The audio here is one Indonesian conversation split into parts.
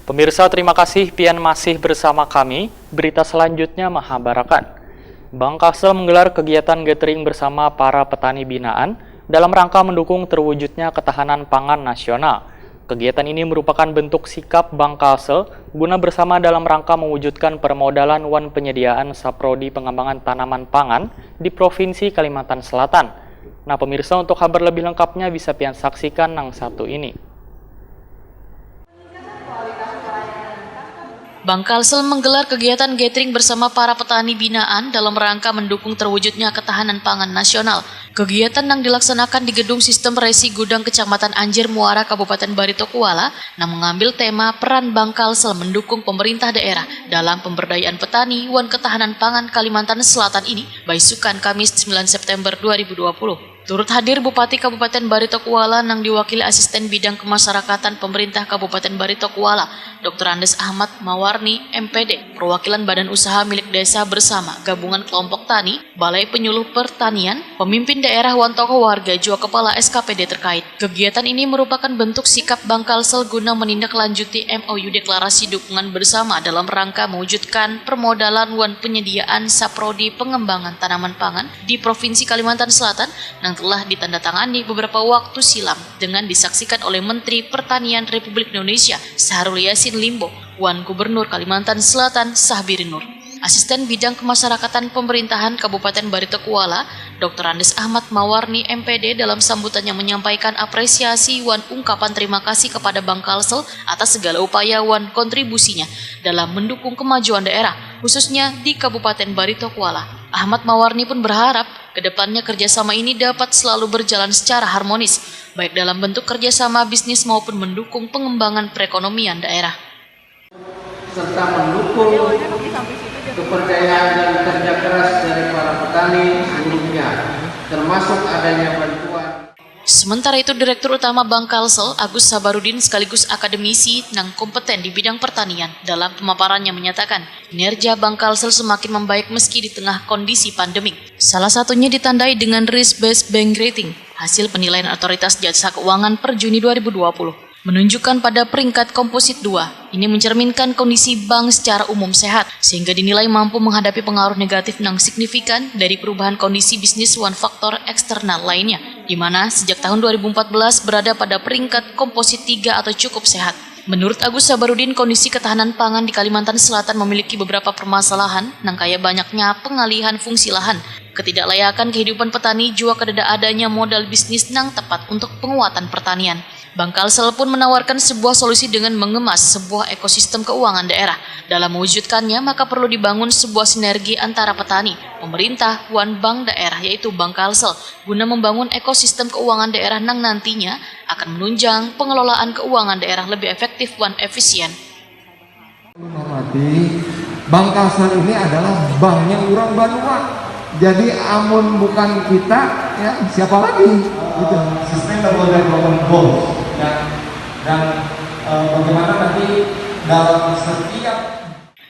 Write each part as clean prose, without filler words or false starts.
Pemirsa, terima kasih pian masih bersama kami. Berita selanjutnya Mahabarakan. Bank Kalsel menggelar kegiatan gathering bersama para petani binaan dalam rangka mendukung terwujudnya ketahanan pangan nasional. Kegiatan ini merupakan bentuk sikap Bank Kalsel guna bersama dalam rangka mewujudkan permodalan wan penyediaan saprodi pengembangan tanaman pangan di Provinsi Kalimantan Selatan. Nah pemirsa, untuk kabar lebih lengkapnya bisa pian saksikan yang satu ini. Bank Kalsel menggelar kegiatan gathering bersama para petani binaan dalam rangka mendukung terwujudnya ketahanan pangan nasional. Kegiatan yang dilaksanakan di Gedung Sistem Resi Gudang Kecamatan Anjir Muara, Kabupaten Barito Kuala, yang mengambil tema peran Bank Kalsel mendukung pemerintah daerah dalam pemberdayaan petani wan ketahanan pangan Kalimantan Selatan ini, Baisukan Kamis 9 September 2020. Turut hadir Bupati Kabupaten Barito Kuala yang diwakili Asisten Bidang Kemasyarakatan Pemerintah Kabupaten Barito Kuala, Dr. Andes Ahmad Mawarni, MPD, perwakilan Badan Usaha Milik Desa bersama Gabungan Kelompok Tani, Balai Penyuluh Pertanian, pemimpin daerah wan tokoh warga juga kepala SKPD terkait. Kegiatan ini merupakan bentuk sikap Bank Kalsel guna menindaklanjuti MOU Deklarasi Dukungan Bersama dalam rangka mewujudkan permodalan wan penyediaan saprodi pengembangan tanaman pangan di Provinsi Kalimantan Selatan yang telah ditandatangani beberapa waktu silam dengan disaksikan oleh Menteri Pertanian Republik Indonesia Syahrul Yassin Limpo, Wan Gubernur Kalimantan Selatan Sahbiri Nur. Asisten Bidang Kemasyarakatan Pemerintahan Kabupaten Barito Kuala, Dr. Andes Ahmad Mawarni MPD dalam sambutannya menyampaikan apresiasi wan ungkapan terima kasih kepada Bank Kalsel atas segala upaya wan kontribusinya dalam mendukung kemajuan daerah, khususnya di Kabupaten Barito Kuala. Ahmad Mawarni pun berharap kedepannya kerjasama ini dapat selalu berjalan secara harmonis, baik dalam bentuk kerjasama bisnis maupun mendukung pengembangan perekonomian daerah. Serta mendukung kepercayaan dan kerja keras dari para petani sebelumnya, termasuk adanya bantuan. Sementara itu, Direktur Utama Bank Kalsel, Agus Sabarudin sekaligus akademisi yang kompeten di bidang pertanian, dalam pemaparannya menyatakan, kinerja Bank Kalsel semakin membaik meski di tengah kondisi pandemik. Salah satunya ditandai dengan risk-based bank rating, hasil penilaian otoritas jasa keuangan per Juni 2020. Menunjukkan pada peringkat komposit 2. Ini mencerminkan kondisi bank secara umum sehat, sehingga dinilai mampu menghadapi pengaruh negatif yang signifikan dari perubahan kondisi bisnis wan faktor eksternal lainnya, di mana sejak tahun 2014 berada pada peringkat komposit 3 atau cukup sehat. Menurut Agus Sabarudin, kondisi ketahanan pangan di Kalimantan Selatan memiliki beberapa permasalahan, yang kaya banyaknya pengalihan fungsi lahan, ketidaklayakan kehidupan petani, juga kedada adanya modal bisnis yang tepat untuk penguatan pertanian. Bank Kalsel pun menawarkan sebuah solusi dengan mengemas sebuah ekosistem keuangan daerah. Dalam mewujudkannya, maka perlu dibangun sebuah sinergi antara petani, pemerintah, wan bank daerah, yaitu Bank Kalsel, guna membangun ekosistem keuangan daerah yang nantinya akan menunjang pengelolaan keuangan daerah lebih efektif wan efisien. Bank Kalsel ini adalah banknya orang Banua. Jadi amun bukan kita, ya siapa lagi? Gitu. Sustainable Development Goals dan bagaimana nanti dalam setiap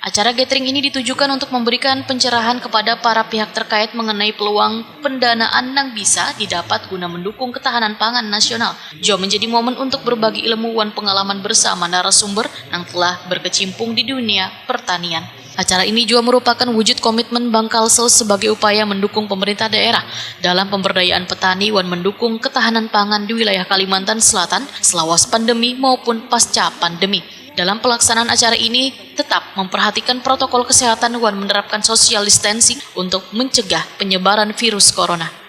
acara gathering ini ditujukan untuk memberikan pencerahan kepada para pihak terkait mengenai peluang pendanaan yang bisa didapat guna mendukung ketahanan pangan nasional. Juga menjadi momen untuk berbagi ilmu dan pengalaman bersama narasumber yang telah berkecimpung di dunia pertanian. Acara ini juga merupakan wujud komitmen Bank Kalsel sebagai upaya mendukung pemerintah daerah dalam pemberdayaan petani dan mendukung ketahanan pangan di wilayah Kalimantan Selatan selawas pandemi maupun pasca pandemi. Dalam pelaksanaan acara ini tetap memperhatikan protokol kesehatan dan menerapkan social distancing untuk mencegah penyebaran virus corona.